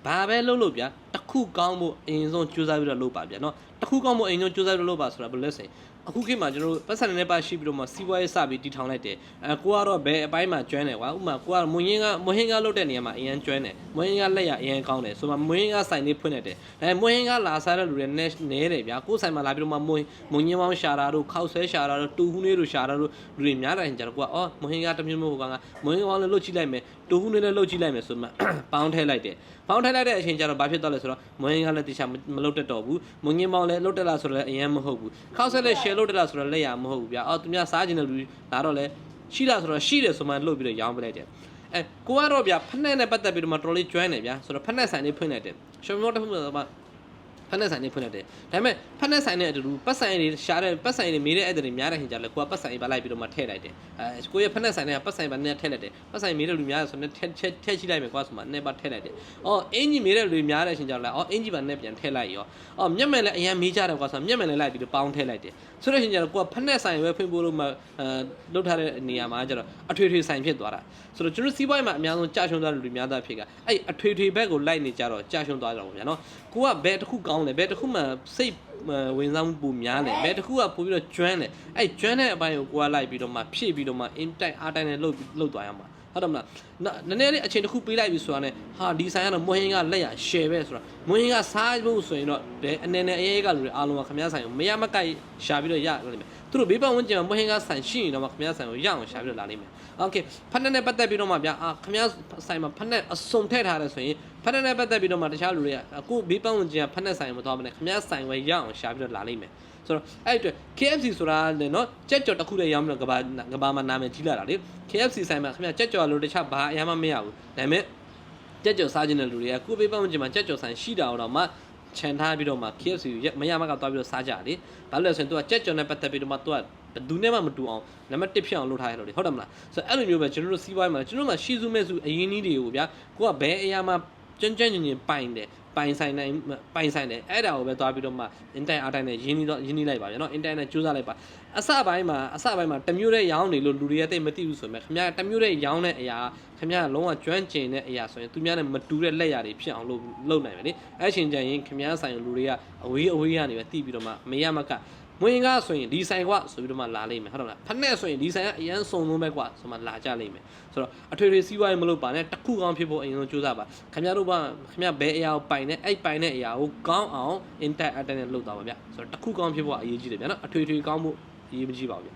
ဘာပဲလုပ်ဗျာတစ်ခုကောင်းဖို့အရင်ဆုံးကြိုးစားပြီးတော့လုပ်ပါဗျာနော်တစ်ခုကောင်းဖို့အရင်ဆုံးကြိုးစားပြီးလုပ်ပါဆိုတာဘယ်လိုလဲဆိုရင်အခုခေတ်မှာကျွန်တော်တို့ပတ်စံနဲ့ပါရှိပြီးတော့မှစီးပွားရေးစပြီးတည်ထောင်လိုက်တယ်ကိုကတော့ဘယ်အပိုင်းမှာကျွမ်းတယ်ကွာဥပမာကိုကမွင်းဟင်းကားလုပ်တဲ့နေရာမှာအရင်ကျွမ်းတယ်မွင်းဟင်းကားလက်ရအရင်ကောင်းတယ်ဆိုမှမွင်းဟင်းကားဆိုင်လေးဖွင့်နေတယ်မွင်းဟင်းကားလာစားတဲ့လူတွေနဲတယ်ဗျာကိုယ်ဆိုင်မှာလာပြီးတော့မှမွင်းဟင်းပေါင်းရှာတာတို့ခောက်ဆွဲရှာတာတို့တူဟူးလေးတို့ရှာတာတို့လူတွေများတယ်ကြတော့ကိုကမွင်းဟင်းကားတစ်မျိုးမျိုးကမွင်းဟင်းပေါင်းလေးလုတ်ကြည့်လိုက်မယ်တူဟူးလေးလည်းလုတ်ကြည့်လိုက်မယ်ဆိုမှပေါင်းထည့်လိုက်တယ်ပေါင်းထည့်လိုက်တဲ့အချိန်ကျတော့ဘာဖြစ်သွားလဲဆိုတော့မွင်းဟင်းကားလည်းတိကျမလုတ်တတ်တော့ဘူးမွင်းဟင်းပေါင်းလည်းလုတ်တက်လာဆိုတော့အရင်မဟုတ်ဘူးခောက်ဆွဲလည်း share လုတ်တက်လာဆိုတော့လက်ရမဟုတ်ဘူးဗျာသူများစားခြင်းတဲ့လူလာတော့လဲရှိလားဆိုတော့ရှိတယ်ဆိုမှလုတ်ပြီးတော့ရောင်းပလိုက်တယ်ကိုကတော့ဗျာဖက်နဲ့ပတ်သက်ပြီးတော့မှတော်လေးကျွမ်းတယ်ဗျာဆိုတော့ဖက်နဲ့ဆိုင်လေးဖွင့်လိုက်တယ်ရှောင်းမောတစ်ခုမှတော့ဖက်နဲ့ဆိုင်လေးဖွင့်လိုက်တယ်ဒါပေမဲ့ဖက်နဲ့ဆိုင်နဲ့အတူတူပတ်ဆိုင်တွေရှားတဲ့ပတ်ဆိုင်တွေမေးတဲ့အဲ့တွေများတဲ့ခင်ကြလဲကိုကပတ်ဆိုင်ပါလိုက်ပြီးတော့မှထည့်လိုက်တယ်ကိုရဲ့ဖက်နဲ့ဆိုင်နဲ့ပတ်ဆိုင်ပါနဲ့ထည့်လိုက်တယ်ပတ်ဆိုင်မေးတဲ့လူများဆိုတော့ထည့်ချိလိုက်မယ်ကွာဆိုမှနဲ့ပါထည့်လိုက်တယ်အင်ကြီးမေးတဲ့လူများတဲ့ခင်ကြလဲအင်ကြီးပါနဲ့ပြန်ထည့်လိုက်ရောမျက်မှန်လည်းအရင်မေးကြတယ်ကွာဆိုတော့မျက်မှန်လည်းလိုက်ပြီးတော့ပေါင်းထည့်လိုက်တယ်ဆိုတော့ခင်ကြလဲကိုကဖက်နဲ့ဆိုင်ပဲဖွင့်ဖို့လို့မှလုတ်ထားတဲ့နေရာမှာကျတော့အထွေထွေဆိုင်ဖြစ်သွားတာဆိုတော့ကျွန်တော်စီးပွားရေးမှာအများဆုံးကြာရှုံးသွားတဲ့လူများသားဖြစ်ကအဲ့အထွေထွေဘက်ကိုလိုက်နေကြတော့ကြာရှုံးသွားကြတော့ဗျာနော်ကိုကဘယ်တစ်ခုကောင်းလဲဘယ်တစ်ခုမှစိတ်ဝင်စားမှုပုံများတယ်ဘယ်တစ်ခုကပို့ပြီးတော့ကျွမ်းတယ်အဲ့ကျွမ်းတဲ့အပိုင်းကိုကိုကလိုက်ပြီးတော့မှဖြည့်ပြီးတော့မှ impact အားတိုင်းနဲ့လှုပ်သွားရမှာဟုတ်တယ်မလားနည်းနည်းလေးအချိန်တစ်ခုပေးလိုက်ပြီဆိုတာနဲ့ဟာဒီဆိုင်ကတော့မွဟင်းကလက်ရ share ပဲဆိုတာမွဟင်းကစားဖို့ဆိုရင်တော့အနေနဲ့အရေးကလူတွေအားလုံးကခမည်းဆိုင်ကိုမရမကိုက်ရှာပြီးတော့ရလိမ့်မယ်သူတို့ဘေးပတ်ဝန်းကျင်မှာမွဟင်းကဆိုင်ရှိရင်တော့ခမည်းဆိုင်ကိုရအောင်ရှာပြီးတော့လာလိမ့်မယ်โอเคဖက်နဲ့ပတ်သက်ပြီးတော့မှဗျာခမည်းဆိုင်မှာဖက်နဲ့အစုံထည့်ထားတယ်ဆိုရင်ဖက်နဲ့ပတ်သက်ပြီးတော့မှတခြားလူတွေကအခုဘေးပတ်ဝန်းကျင်ကဖက်နဲ့ဆိုင်မသွားဘဲနဲ့ခမည်းဆိုင်ပဲရအောင်ရှာပြီးတော့လာလိမ့်မယ်ဆိုတော့အဲ့အတွက် KFC ဆိုတာလည်းเนาะကြက်ကြော်တစ်ခုတည်းရောင်းပြီးတော့ကဘာမှာနာမည်ကြီးလာတာလေ KFC ဆိုင်မှာခင်ဗျာကြက်ကြော်လို့တခြားဘာအများမှမရဘူးဒါပေမဲ့ကြက်ကြော်စားခြင်းတဲ့လူတွေကကိုပေးပတ်ဝန်းကျင်မှာကြက်ကြော်ဆိုင်ရှိတာတော့မှခြံထားပြီးတော့မှ KFC မရမကသွားပြီးတော့စားကြလေဘာလို့လဲဆိုရင်သူကကြက်ကြော်နဲ့ပတ်သက်ပြီးတော့မှသူကဘယ်သူနဲ့မှမတူအောင်နံပါတ်1ဖြစ်အောင်လုပ်ထားရတော့လေဟုတ်တယ်မလားဆိုတော့အဲ့လိုမျိုးပဲကျွန်တော်တို့စီးပွားရေးမှာကျွန်တော်တို့မှာရှီစုမဲ့စုအရင်နည်းတွေကိုဗျာကိုကဘယ်အရာမှာကြမ်းကြမ်းညင်ပိုင်တယ်ပိုင်ဆိုင်တယ်အဲ့ဒါကိုပဲသွားပြီးတော့မှ internet အားတိုင်းနဲ့ရင်းနှီးလိုက်ပါဗျာနော် internet နဲ့ကြိုးစားလိုက်ပါအစပိုင်းမှာတမျိုးတဲ့ရောင်းနေလို့လူတွေကတိတ်မသိဘူးဆိုပေမဲ့ခင်ဗျားတမျိုးတဲ့ရောင်းတဲ့အရာခင်ဗျားလုံးဝကျွမ်းကျင်တဲ့အရာဆိုရင်သူများနဲ့မတူတဲ့လက်ရာတွေဖြစ်အောင်လုပ်နိုင်မယ်လေအဲ့ချိန်ကျရင်ခင်ဗျားဆိုင်လူတွေကအဝေးကနေပဲတီးပြီးတော့မှမရမကမွင်ကားဆိုရင်ဒီဆိုင်ကွာဆိုပြီးတော့မှလာလိမ့်မယ်ဟုတ်တယ်မလားဖက်နဲ့ဆိုရင်ဒီဆိုင်ကအရန်စုံလုံးပဲကွာဆိုမှလာကြလိမ့်မယ်ဆိုတော့အထွေထွေစီးပွားရေးမလုပ်ပါနဲ့တစ်ခုကောင်းဖြစ်ဖို့အရင်ဆုံးကြိုးစားပါခင်ဗျားတို့ကခင်ဗျားဘယ်အရာကိုပိုင်နေအဲ့ပိုင်တဲ့အရာကိုကောင်းအောင် intact အတိုင်းနဲ့လုပ်သွားပါဗျဆိုတော့တစ်ခုကောင်းဖြစ်ဖို့အရေးကြီးတယ်ဗျာနော်အထွေထွေကောင်းဖို့အရေးမကြီးပါဘူးဗျ